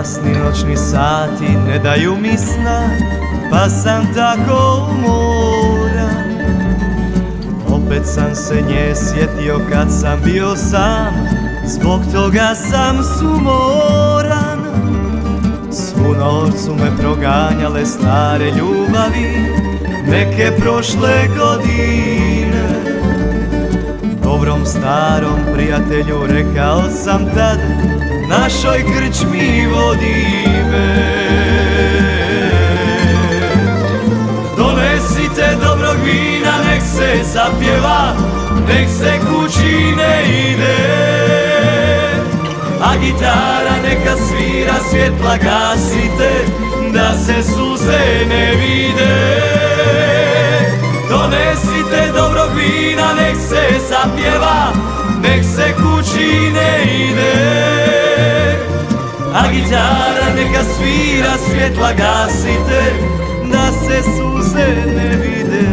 Kasni noćni sati ne daju mi sna, pa sam tako umoran. Opet sam se nje sjetio kad sam bio sam, zbog toga sam sumoran. Svu noć su me proganjale stare ljubavi, neke prošle godine. Dobrom starom prijatelju rekao sam tad, našoj krčmi vodi me. Donesite dobrog vina, nek se zapjeva, nek se kući ne ide. A gitara neka svira, svjetla gasite, da se suze ne vide. Donesite dobrog vina, nek se zapjeva, nek se kući ne ide. A gitara neka svira, svjetla gasite, da se suze ne vide.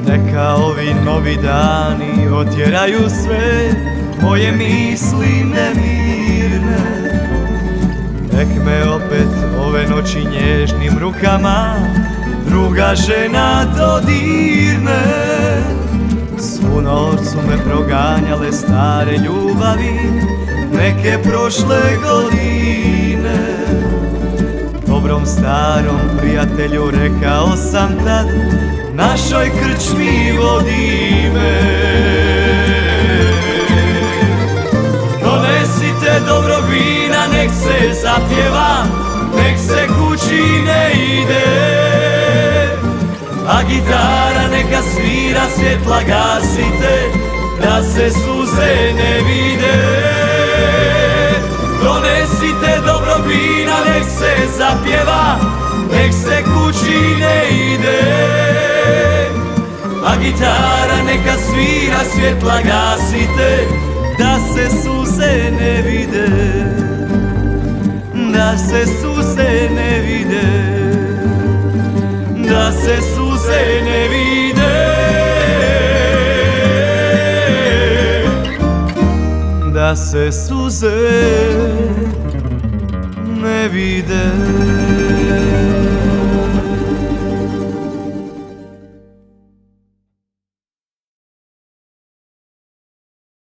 Neka ovi novi dani otjeraju sve moje misli nemirne. Nek me opet ove noći nježnim rukama druga žena dodirne. Svu noć su me proganjale stare ljubavi, neke prošle godine. Dobrom starom prijatelju rekao sam tad, našoj krčmi vodi me. Donesite dobrog vina, nek se zapjeva, nek se kući ne ide. A gitara neka svira, svjetla gasite, da se suze ne vide. Donesite dobrog vina, nek se zapjeva, nek se kući ne ide. A gitara neka svira, svjetla gasite, da se suze ne vide. Da se suze ne vide. Da se suze ne vide. Da se suze ne vide.